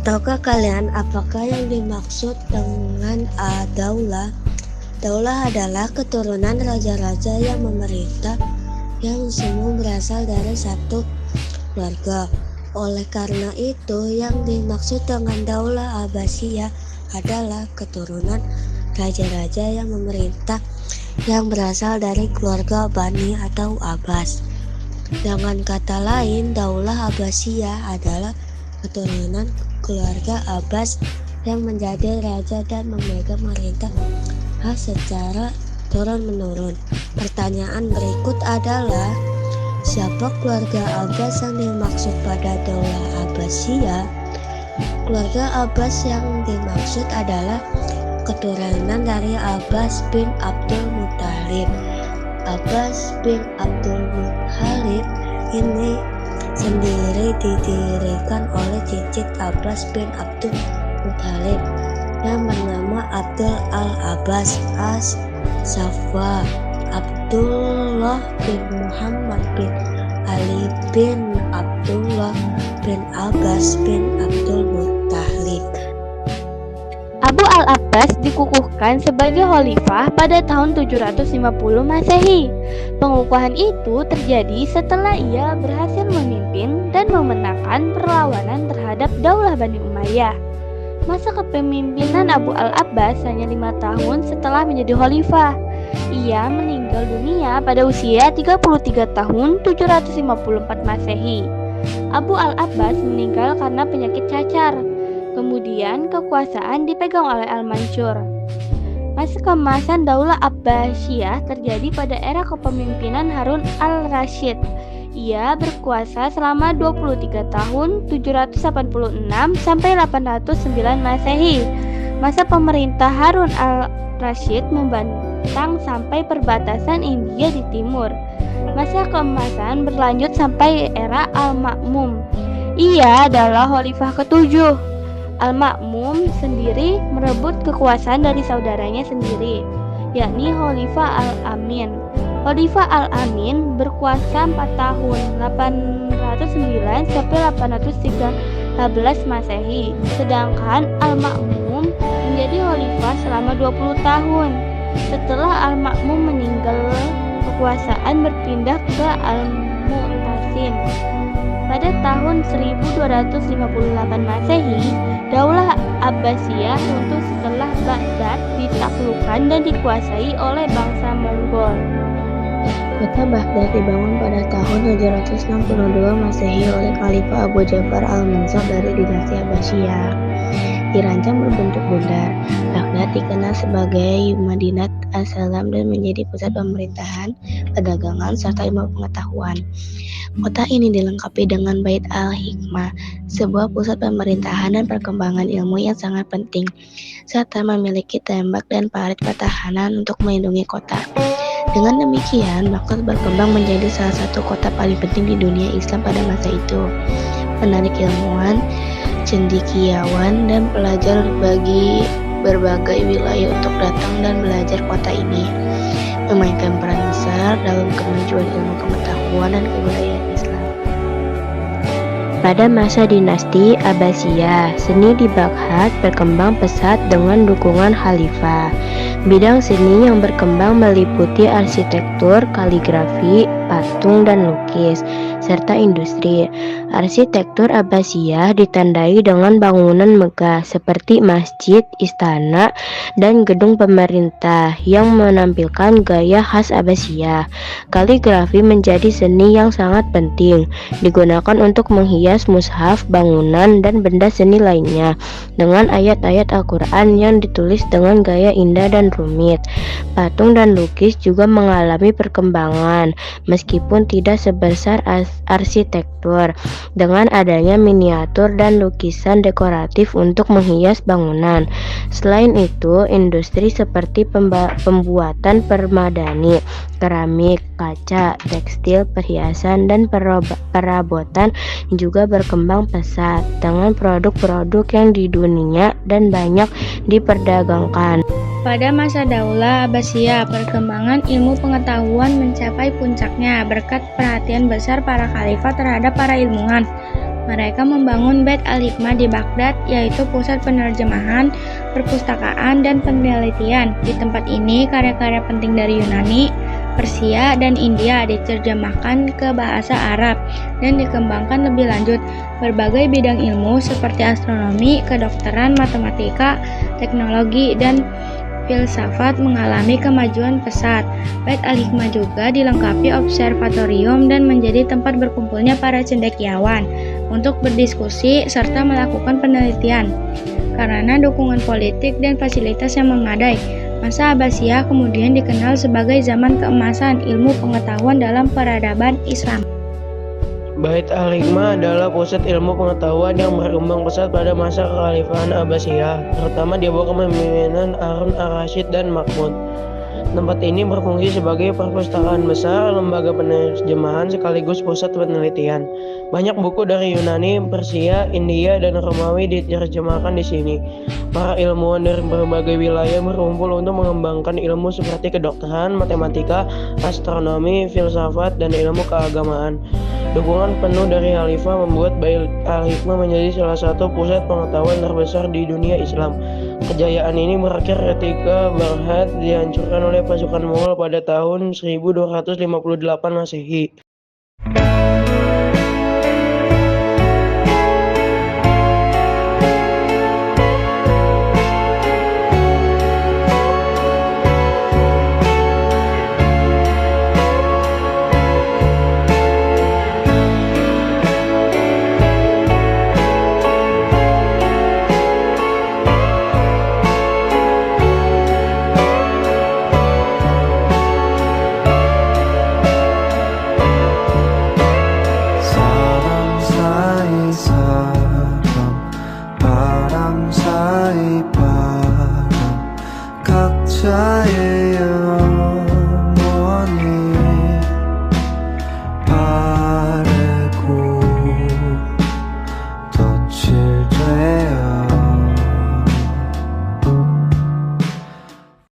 Tahukah kalian apakah yang dimaksud dengan daulah? Daulah adalah keturunan raja-raja yang memerintah yang semua berasal dari satu keluarga. Oleh karena itu, yang dimaksud dengan daulah Abbasiyah adalah keturunan raja-raja yang memerintah yang berasal dari keluarga Bani atau Abbas. Dengan kata lain, daulah Abbasiyah adalah keturunan keluarga Abbas yang menjadi raja dan memegang pemerintah secara turun-menurun. Pertanyaan berikut adalah, siapa keluarga Abbas yang dimaksud pada daulah Abbasiyah? Keluarga Abbas yang dimaksud adalah keturunan dari Abbas bin Abdul Muthalib. Abbas bin Abdul Muthalib ini sendiri didirikan oleh cicit Abbas bin Abdul Muthalib yang bernama Abdul al-Abbas as-Saffah, Abdullah bin Muhammad bin Ali bin Abdullah bin Abbas bin Abdul Muthalib. Abu al-Abbas dikukuhkan sebagai khalifah pada tahun 750 Masehi. Pengukuhan itu terjadi setelah ia berhasil memimpin dan memenangkan perlawanan terhadap daulah Bani Umayyah. Masa kepemimpinan Abu al-Abbas hanya 5 tahun setelah menjadi khalifah. Ia meninggal dunia pada usia 33 tahun 754 Masehi. Abu al-Abbas meninggal karena penyakit cacar. Kemudian kekuasaan dipegang oleh Al-Mansur. Masa keemasan daulah Abbasiyah terjadi pada era kepemimpinan Harun al-Rasyid. Ia berkuasa selama 23 tahun 786 sampai 809 Masehi. Masa pemerintah Harun al-Rasyid membentang sampai perbatasan India di timur. Masa keemasan berlanjut sampai era Al-Ma'mun. Ia adalah khalifah ketujuh. Al-Ma'mun sendiri merebut kekuasaan dari saudaranya sendiri, yakni Khalifah Al-Amin. Khalifah Al-Amin berkuasa 4 tahun, 809 sampai 813 Masehi, sedangkan Al-Ma'mun menjadi khalifah selama 20 tahun. Setelah Al-Ma'mun meninggal, kekuasaan berpindah ke Al-Mu'tasim. Pada tahun 1258 Masehi, daulah Abbasiyah runtuh setelah Baghdad ditaklukkan dan dikuasai oleh bangsa Mongol. Kota Baghdad dibangun pada tahun 762 Masehi oleh Khalifah Abu Ja'far al-Mansur dari dinasti Abbasiyah. Dirancang berbentuk bundar, Baghdad dikenal sebagai Madinat as-Salam dan menjadi pusat pemerintahan, perdagangan, serta ilmu pengetahuan. Kota ini dilengkapi dengan Bait al-Hikmah, sebuah pusat pemerintahan dan perkembangan ilmu yang sangat penting, serta memiliki tembak dan parit pertahanan untuk melindungi kota. Dengan demikian, Baghdad berkembang menjadi salah satu kota paling penting di dunia Islam pada masa itu. Menarik ilmuwan, cendekiawan, dan pelajar bagi berbagai wilayah untuk datang dan belajar kota ini, memainkan peran besar dalam kemajuan ilmu pengetahuan dan kebudayaan Islam. Pada masa dinasti Abbasiyah, seni di Baghdad berkembang pesat dengan dukungan khalifah. Bidang seni yang berkembang meliputi arsitektur, kaligrafi, patung, dan lukis, serta industri. Arsitektur Abbasiyah ditandai dengan bangunan megah seperti masjid, istana, dan gedung pemerintah yang menampilkan gaya khas Abbasiyah. Kaligrafi menjadi seni yang sangat penting, digunakan untuk menghias mushaf, bangunan, dan benda seni lainnya dengan ayat-ayat Al-Quran yang ditulis dengan gaya indah dan rumit. Patung dan lukis juga mengalami perkembangan, meskipun tidak sebesar arsitektur, dengan adanya miniatur dan lukisan dekoratif untuk menghias bangunan. Selain itu, industri seperti pembuatan permadani, keramik, kaca, tekstil, perhiasan, dan perabotan juga berkembang pesat dengan produk-produk yang di dunia dan banyak diperdagangkan. Pada masa daulah Abbasiyah, perkembangan ilmu pengetahuan mencapai puncaknya berkat perhatian besar para khalifah terhadap para ilmuwan. Mereka membangun Bait al-Hikmah di Baghdad, yaitu pusat penerjemahan, perpustakaan, dan penelitian. Di tempat ini, karya-karya penting dari Yunani, Persia, dan India diterjemahkan ke bahasa Arab dan dikembangkan lebih lanjut. Berbagai bidang ilmu seperti astronomi, kedokteran, matematika, teknologi, dan filsafat mengalami kemajuan pesat. Bait al-Hikmah juga dilengkapi observatorium dan menjadi tempat berkumpulnya para cendekiawan untuk berdiskusi serta melakukan penelitian. Karena dukungan politik dan fasilitas yang memadai, masa Abbasiyah kemudian dikenal sebagai zaman keemasan ilmu pengetahuan dalam peradaban Islam. Bait al-Hikmah adalah pusat ilmu pengetahuan yang berkembang pesat pada masa kekhalifahan Abbasiyah, terutama di bawah kepemimpinan Harun ar-Rasyid dan Mahmud. Tempat ini berfungsi sebagai perpustakaan besar, lembaga penerjemahan sekaligus pusat penelitian. Banyak buku dari Yunani, Persia, India, dan Romawi diterjemahkan di sini. Para ilmuwan dari berbagai wilayah berkumpul untuk mengembangkan ilmu seperti kedokteran, matematika, astronomi, filsafat, dan ilmu keagamaan. Dukungan penuh dari Khalifah membuat Bait al-Hikmah menjadi salah satu pusat pengetahuan terbesar di dunia Islam. Kejayaan ini berakhir ketika Baghdad dihancurkan oleh pasukan Mughal pada tahun 1258 Masehi.